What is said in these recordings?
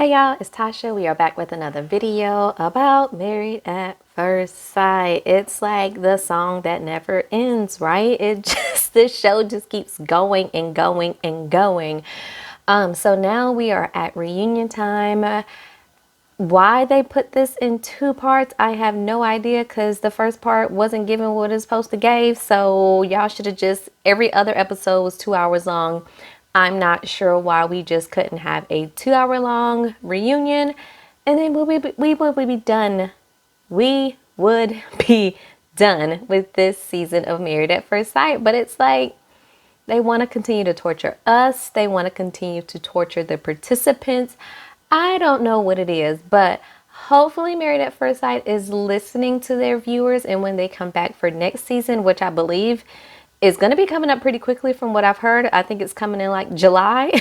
Hey y'all, it's Tasha. We are back with another video about Married at First Sight. It's like the song that never ends, right? This show just keeps going and going and going. So now we are at reunion time. Why they put this in two parts, I have no idea, because the first part wasn't given what it's supposed to give. So y'all should have just, every other episode was 2 hours long. I'm not sure why we just couldn't have a 2 hour long reunion, and then we would be done. We would be done with this season of Married at First Sight. But it's like they want to continue to torture us. They want to continue to torture the participants. I don't know what it is, but hopefully Married at First Sight is listening to their viewers, and when they come back for next season, which I believe is going to be coming up pretty quickly from what I've heard, I think it's coming in like July,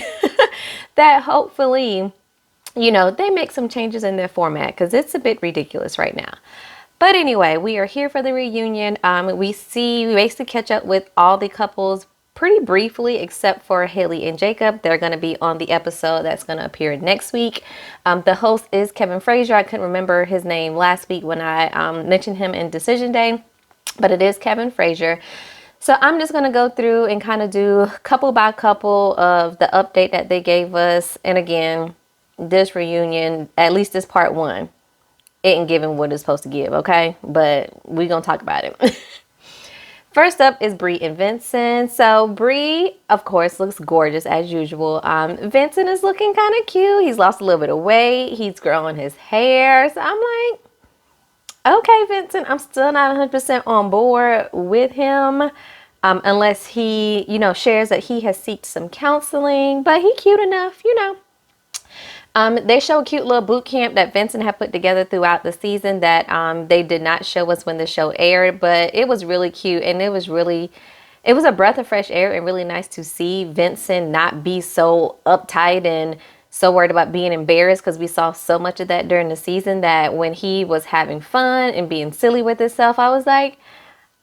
that hopefully, they make some changes in their format, because it's a bit ridiculous right now. But anyway, we are here for the reunion. We basically catch up with all the couples pretty briefly, except for Haley and Jacob. They're going to be on the episode that's going to appear next week. The host is Kevin Frazier. I couldn't remember his name last week when I mentioned him in Decision Day, but it is Kevin Frazier. So I'm just going to go through and kind of do couple by couple of the update that they gave us. And again, this reunion, at least this part one, it ain't giving what it's supposed to give, okay? But we're going to talk about it. First up is Bree and Vincent. So Bree, of course, looks gorgeous as usual. Vincent is looking kind of cute. He's lost a little bit of weight. He's growing his hair. So I'm like, okay, Vincent, I'm still not 100% on board with him. Unless he, shares that he has sought some counseling, but he cute enough, They show a cute little boot camp that Vincent had put together throughout the season that they did not show us when the show aired, but it was really cute, and it was a breath of fresh air, and really nice to see Vincent not be so uptight and so worried about being embarrassed, because we saw so much of that during the season, that when he was having fun and being silly with himself, I was like,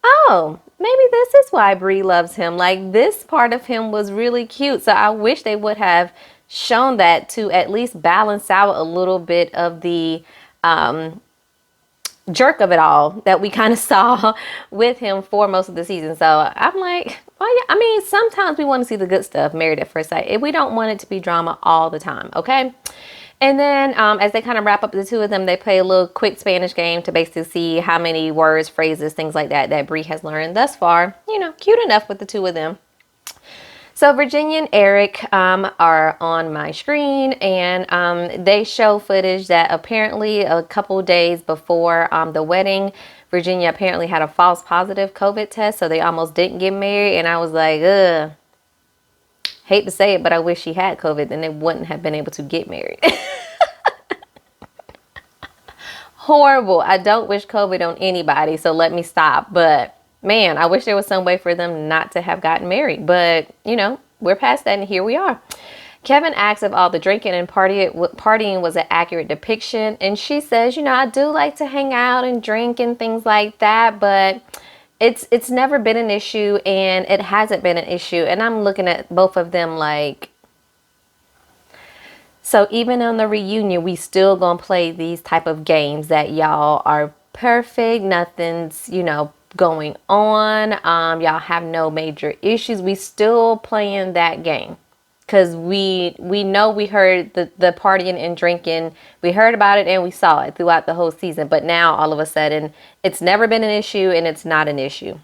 oh, maybe this is why Bree loves him. Like, this part of him was really cute. So I wish they would have shown that to at least balance out a little bit of the jerk of it all that we kind of saw with him for most of the season. So I'm like, well, yeah, I mean, sometimes we want to see the good stuff, Married at First Sight. We don't want it to be drama all the time, okay? And then as they kind of wrap up the two of them, they play a little quick Spanish game to basically see how many words, phrases, things like that Bree has learned thus far. Cute enough with the two of them. So Virginia and Erik are on my screen, and they show footage that apparently a couple days before the wedding, Virginia apparently had a false positive COVID test, so they almost didn't get married. And I was like, ugh. Hate to say it, but I wish she had COVID, then they wouldn't have been able to get married. Horrible. I don't wish COVID on anybody, so let me stop. But man, I wish there was some way for them not to have gotten married. But, we're past that, and here we are. Kevin asks if all the drinking and partying was an accurate depiction. And she says, I do like to hang out and drink and things like that, but it's never been an issue, and it hasn't been an issue. And I'm looking at both of them like, so even on the reunion, we still gonna play these type of games that y'all are perfect, nothing's, going on, y'all have no major issues. We still playing that game. Because we know we heard the partying and drinking. We heard about it and we saw it throughout the whole season. But now, all of a sudden, it's never been an issue, and it's not an issue.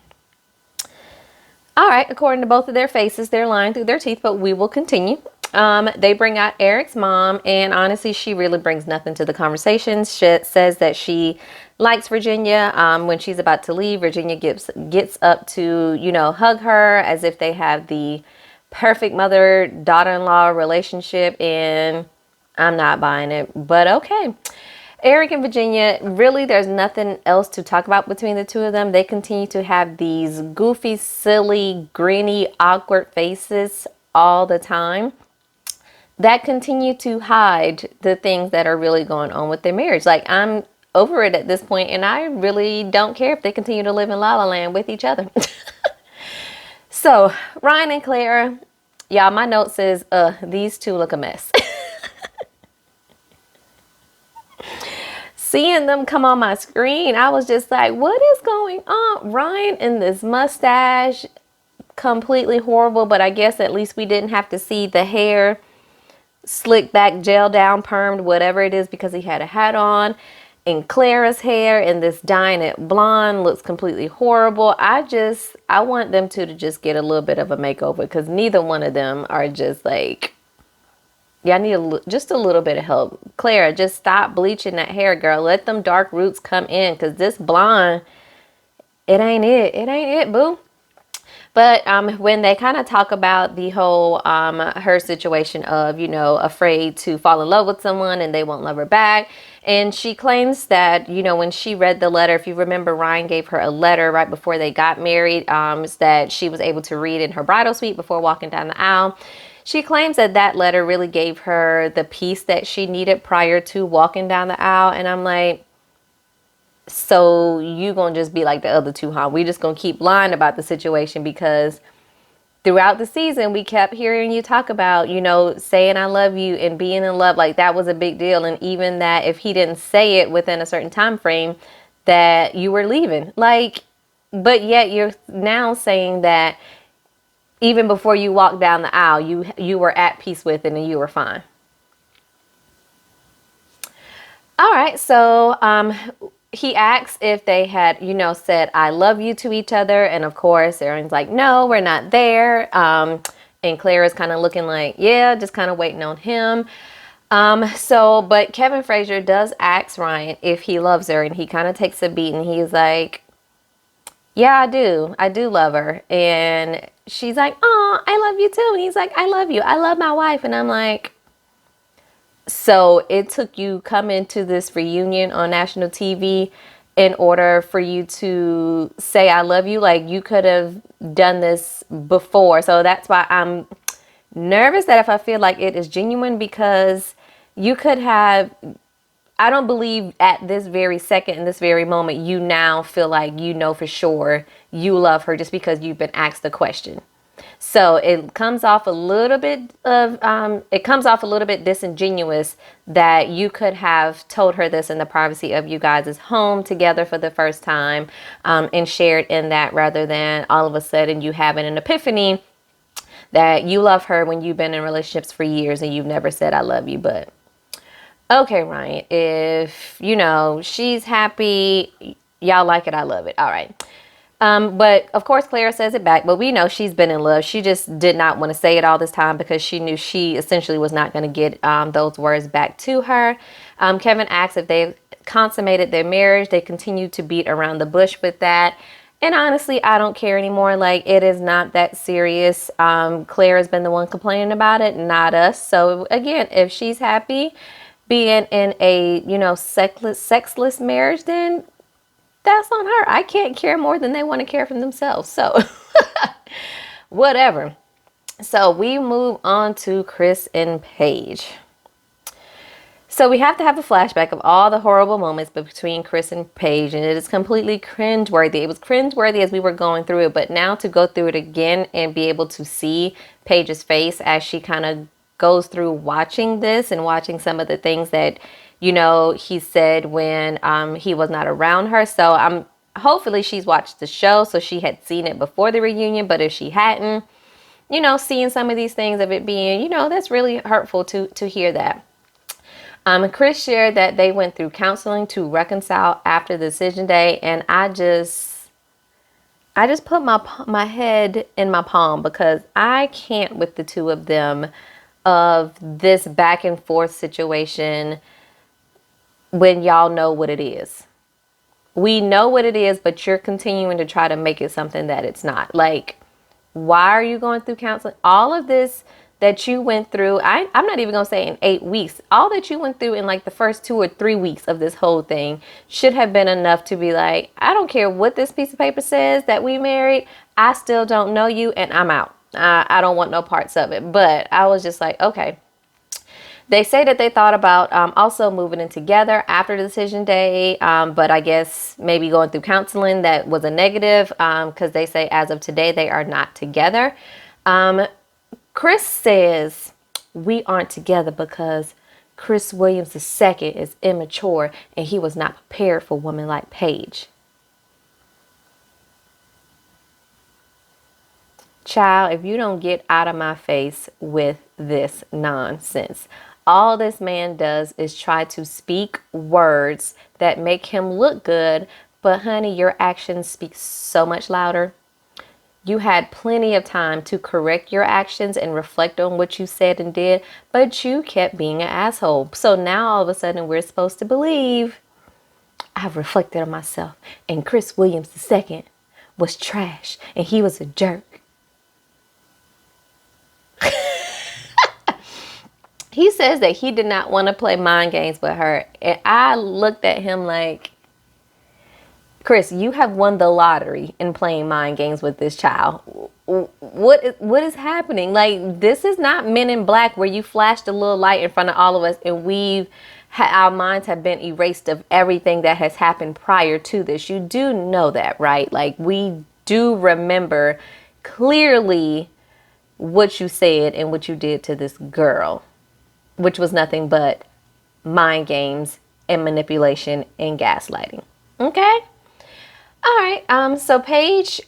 All right, according to both of their faces, they're lying through their teeth, but we will continue. They bring out Erik's mom, and honestly, she really brings nothing to the conversation. She says that she likes Virginia. When she's about to leave, Virginia gets up to, hug her as if they have the perfect mother-daughter-in-law relationship, and I'm not buying it, but okay. Erik and Virginia, really, there's nothing else to talk about between the two of them. They continue to have these goofy, silly, grinny, awkward faces all the time that continue to hide the things that are really going on with their marriage. Like, I'm over it at this point, and I really don't care if they continue to live in La La Land with each other. So, Ryan and Clara, y'all, my note says, these two look a mess. seeing them come on my screen, I was just like, what is going on? Ryan and this mustache, completely horrible, but I guess at least we didn't have to see the hair slick back, gel down, permed, whatever it is, because he had a hat on. And Clara's hair and this dyeing it blonde looks completely horrible. I want them two to just get a little bit of a makeover, because neither one of them are just like, yeah, I need just a little bit of help. Clara, just stop bleaching that hair, girl. Let them dark roots come in, because this blonde, it ain't it. It ain't it, boo. But when they kind of talk about the whole her situation of, you know, afraid to fall in love with someone and they won't love her back. And she claims that, you know, when she read the letter, if you remember, Ryan gave her a letter right before they got married, that she was able to read in her bridal suite before walking down the aisle. She claims that that letter really gave her the peace that she needed prior to walking down the aisle. And I'm like, so you gonna just be like the other two, huh? We just gonna keep lying about the situation, because throughout the season we kept hearing you talk about, you know, saying I love you and being in love. Like, that was a big deal. And even that if he didn't say it within a certain time frame, that you were leaving. Like, but yet you're now saying that even before you walked down the aisle, you were at peace with it and you were fine. All right, so he asks if they had, you know, said I love you to each other. And of course, Aaron's like, no, we're not there. And Clara's kind of looking like, yeah, just kind of waiting on him. But Kevin Frazier does ask Ryan if he loves her, and he kind of takes a beat and he's like, yeah, I do. I do love her. And she's like, oh, I love you too. And he's like, I love you. I love my wife. And I'm like, so it took you coming to this reunion on national TV in order for you to say I love you? Like, you could have done this before. So that's why I'm nervous that if I feel like it is genuine, because you could have, I don't believe at this very second, in this very moment, you now feel like you know for sure you love her just because you've been asked the question. So it comes off a little bit disingenuous that you could have told her this in the privacy of you guys' home together for the first time, and shared in that, rather than all of a sudden you having an epiphany that you love her when you've been in relationships for years and you've never said I love you. But okay, Ryan, if, you know, she's happy, y'all like it, I love it. All right. But of course, Clara says it back, but we know she's been in love. She just did not want to say it all this time because she knew she essentially was not going to get those words back to her. Kevin asks if they've consummated their marriage. They continue to beat around the bush with that. And honestly, I don't care anymore. Like, it is not that serious. Clara's been the one complaining about it, not us. So again, if she's happy being in a, you know, sexless marriage, then that's on her. I can't care more than they want to care for themselves. So whatever. So we move on to Chris and Paige. So we have to have a flashback of all the horrible moments between Chris and Paige, and it is completely cringeworthy. It was cringeworthy as we were going through it, but now to go through it again and be able to see Paige's face as she kind of goes through watching this and watching some of the things that, you know, he said when he was not around her. So hopefully she's watched the show, so she had seen it before the reunion. But if she hadn't, you know, seeing some of these things of it being, you know, that's really hurtful to hear that. Chris shared that they went through counseling to reconcile after the decision day, and I just put my head in my palm, because I can't with the two of them of this back and forth situation when y'all know what it is. We know what it is, but you're continuing to try to make it something that it's not. Like, why are you going through counseling? All of this that you went through, I'm not even gonna say in 8 weeks, all that you went through in like the first 2 or 3 weeks of this whole thing should have been enough to be like, I don't care what this piece of paper says that we married, I still don't know you and I'm out. I don't want no parts of it. But I was just like, okay. They say that they thought about also moving in together after the decision day, but I guess maybe going through counseling that was a negative, because they say as of today they are not together. Chris says we aren't together because Chris Williams II is immature and he was not prepared for a woman like Paige. Child, if you don't get out of my face with this nonsense. All this man does is try to speak words that make him look good, but honey, your actions speak so much louder. You had plenty of time to correct your actions and reflect on what you said and did, but you kept being an asshole. So now all of a sudden we're supposed to believe I've reflected on myself and Chris Williams II was trash and he was a jerk. He says that he did not want to play mind games with her. And I looked at him like, Chris, you have won the lottery in playing mind games with this child. What is happening? Like, this is not Men in Black where you flashed a little light in front of all of us and our minds have been erased of everything that has happened prior to this. You do know that, right? Like, we do remember clearly what you said and what you did to this girl, which was nothing but mind games and manipulation and gaslighting. Okay? All right. So Paige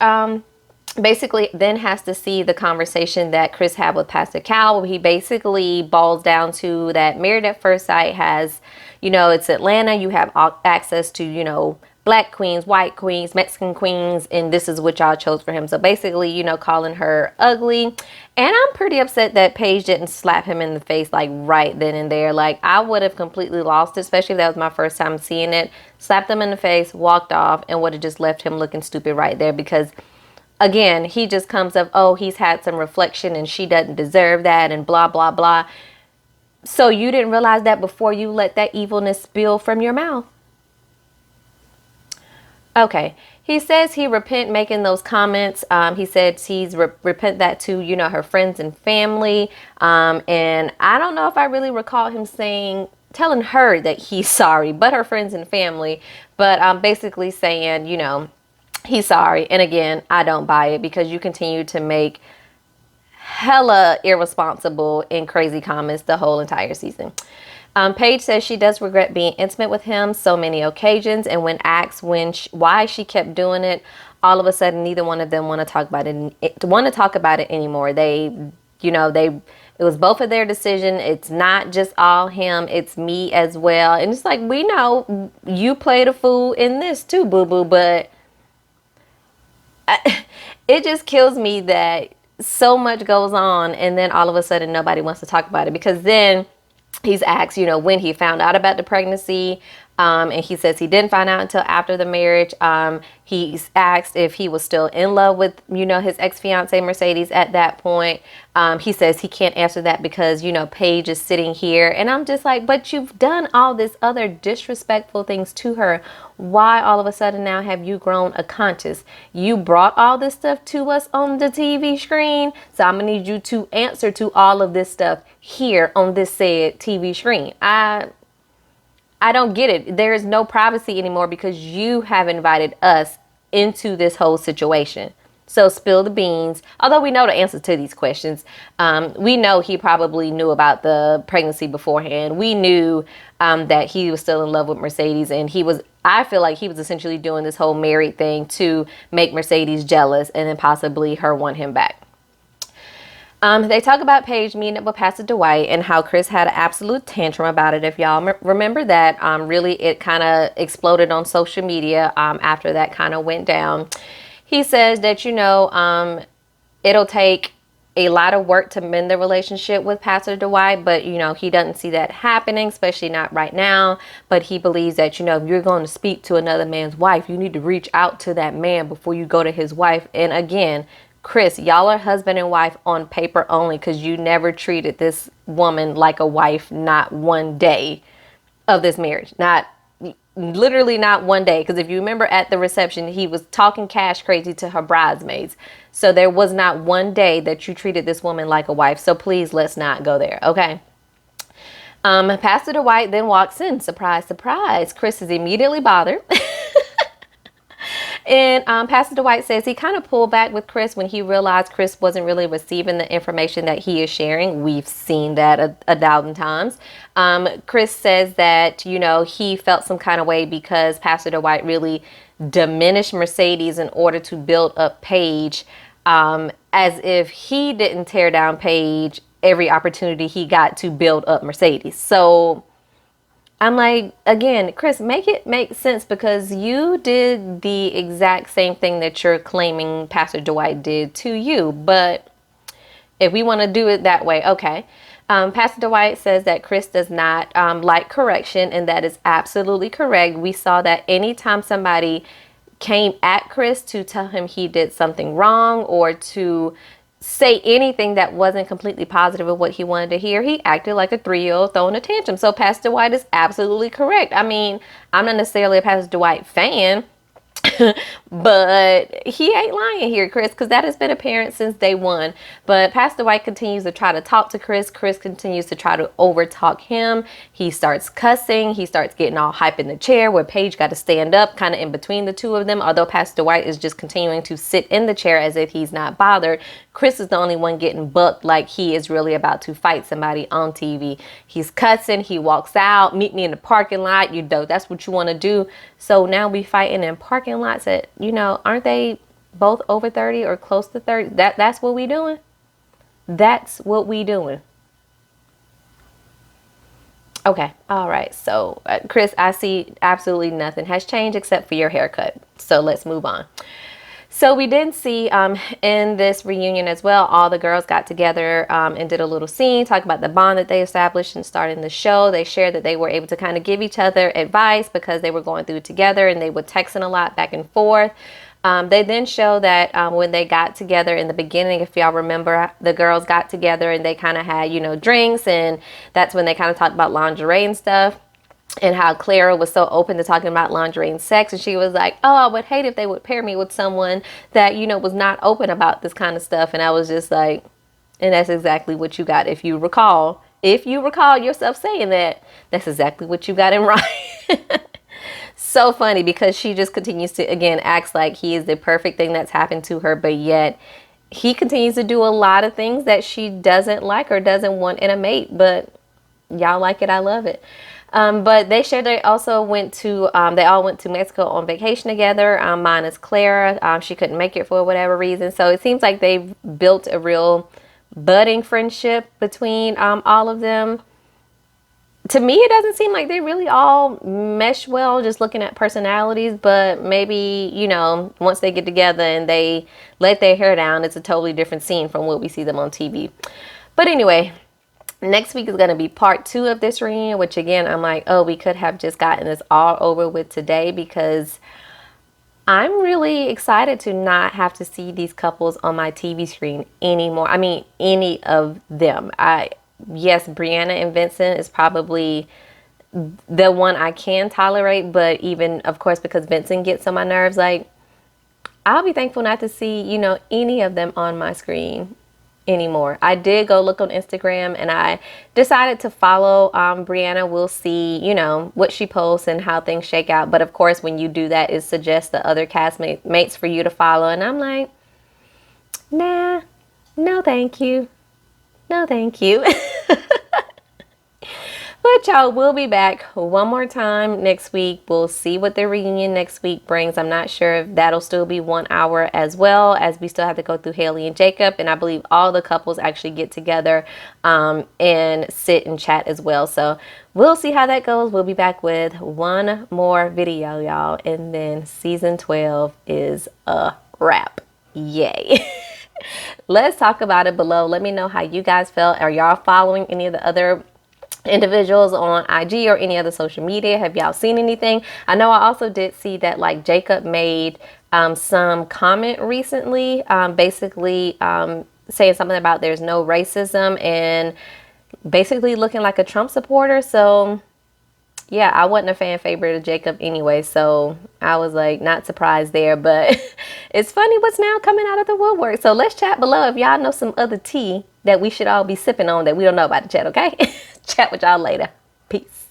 basically then has to see the conversation that Chris had with Pastor Cal. He basically boils down to that Married at First Sight has, it's Atlanta. You have access to, Black queens, white queens, Mexican queens, and this is what y'all chose for him. So basically, calling her ugly. And I'm pretty upset that Paige didn't slap him in the face like right then and there. Like, I would have completely lost it, especially if that was my first time seeing it. Slapped him in the face, walked off, and would have just left him looking stupid right there because, again, he just comes up, oh, he's had some reflection and she doesn't deserve that and blah, blah, blah. So you didn't realize that before you let that evilness spill from your mouth. Okay. He says he repent making those comments. He said he's repent that to, her friends and family. And I don't know if I really recall him telling her that he's sorry, but her friends and family. But basically saying, he's sorry. And again, I don't buy it because you continue to make hella irresponsible and crazy comments the whole entire season. Paige says she does regret being intimate with him so many occasions, and when asked why she kept doing it, all of a sudden neither one of them want to talk about it anymore. It was both of their decision. It's not just all him, it's me as well. And it's like, we know you played a fool in this too, boo-boo, but it just kills me that so much goes on and then all of a sudden nobody wants to talk about it, because then he's asked, when he found out about the pregnancy, and he says he didn't find out until after the marriage. He's asked if he was still in love with, his ex-fiancée Mercedes at that point. He says he can't answer that because, Paige is sitting here. And I'm just like, but you've done all this other disrespectful things to her. Why all of a sudden now have you grown a conscience? You brought all this stuff to us on the TV screen. So I'm going to need you to answer to all of this stuff here on this said TV screen. I don't get it. There is no privacy anymore because you have invited us into this whole situation. So spill the beans. Although we know the answer to these questions. We know he probably knew about the pregnancy beforehand. We knew that he was still in love with Mercedes, and I feel like he was essentially doing this whole married thing to make Mercedes jealous and then possibly her want him back. They talk about Paige meeting up with Pastor Dwight and how Chris had an absolute tantrum about it. If y'all remember that, really it kind of exploded on social media after that kind of went down. He says that, it'll take a lot of work to mend the relationship with Pastor Dwight, but, he doesn't see that happening, especially not right now. But he believes that, if you're going to speak to another man's wife, you need to reach out to that man before you go to his wife. And again, Chris, y'all are husband and wife on paper only because you never treated this woman like a wife, not one day of this marriage. Literally not one day. Because if you remember at the reception, he was talking cash crazy to her bridesmaids. So there was not one day that you treated this woman like a wife. So please, let's not go there. Okay. Pastor Dwight then walks in. Surprise, surprise. Chris is immediately bothered. And Pastor Dwight says he kind of pulled back with Chris when he realized Chris wasn't really receiving the information that he is sharing. We've seen that a thousand times. Chris says that, you know, he felt some kind of way because Pastor Dwight really diminished Mercedes in order to build up Paige, as if he didn't tear down Paige every opportunity he got to build up Mercedes. So I'm like, again, Chris, make it make sense, because you did the exact same thing that you're claiming Pastor Dwight did to you. But if we want to do it that way, okay. Pastor Dwight says that Chris does not like correction, and that is absolutely correct. We saw that anytime somebody came at Chris to tell him he did something wrong or to say anything that wasn't completely positive of what he wanted to hear, he acted like a 3-year-old throwing a tantrum. So Pastor Dwight is absolutely correct. I mean, I'm not necessarily a Pastor Dwight fan, but he ain't lying here, Chris, because that has been apparent since day one. But Pastor White continues to try to talk to Chris. Chris continues to try to overtalk him. He starts cussing. He starts getting all hype in the chair where Paige got to stand up kind of in between the two of them. Although Pastor White is just continuing to sit in the chair as if he's not bothered, Chris is the only one getting bucked like he is really about to fight somebody on TV. He's cussing. He walks out. Meet me in the parking lot. You know, that's what you want to do. So now we fighting in parking lots that, you know, aren't they both over 30 or close to 30? That's what we doing. That's what we doing. Okay. All right. So Chris, I see absolutely nothing has changed except for your haircut. So let's move on. So we did see in this reunion as well, all the girls got together and did a little scene, talk about the bond that they established and starting the show. They shared that they were able to kind of give each other advice because they were going through it together, and they were texting a lot back and forth. They then show that when they got together in the beginning, if y'all remember, the girls got together and they kind of had, you know, drinks, and that's when they kind of talked about lingerie and stuff. And how Clara was so open to talking about lingerie and sex. And she was like, oh, I would hate if they would pair me with someone that, you know, was not open about this kind of stuff. And I was just like, and that's exactly what you got. If you recall yourself saying that, that's exactly what you got in Ryan. So funny, because she just continues to, again, acts like he is the perfect thing that's happened to her. But yet he continues to do a lot of things that she doesn't like or doesn't want in a mate. But y'all like it. I love it. But they shared they also went to, they all went to Mexico on vacation together. Minus Clara. She couldn't make it for whatever reason. So it seems like they've built a real budding friendship between all of them. To me, it doesn't seem like they really all mesh well, just looking at personalities. But maybe, you know, once they get together and they let their hair down, it's a totally different scene from what we see them on TV. But anyway, next week is going to be part 2 of this reunion, which again, I'm like, oh, we could have just gotten this all over with today, because I'm really excited to not have to see these couples on my TV screen anymore. I mean, any of them. Yes, Briana and Vincent is probably the one I can tolerate, but even, of course, because Vincent gets on my nerves, like, I'll be thankful not to see, you know, any of them on my screen anymore. I did go look on Instagram and I decided to follow Briana. We'll see, you know, what she posts and how things shake out. But of course, when you do that, it suggests the other castmates for you to follow. And I'm like, nah, no, thank you. No, thank you. But y'all, we'll be back one more time next week. We'll see what the reunion next week brings. I'm not sure if that'll still be 1 hour, as well as we still have to go through Haley and Jacob. And I believe all the couples actually get together and sit and chat as well. So we'll see how that goes. We'll be back with one more video, y'all. And then season 12 is a wrap. Yay. Let's talk about it below. Let me know how you guys felt. Are y'all following any of the other individuals on IG or any other social media? Have y'all seen anything? I know I also did see that, like, Jacob made some comment recently, basically saying something about there's no racism and basically looking like a Trump supporter. So yeah, I wasn't a fan favorite of Jacob anyway, so I was like not surprised there. But it's funny what's now coming out of the woodwork. So let's chat below if y'all know some other tea that we should all be sipping on that we don't know about the chat, okay? Chat with y'all later. Peace.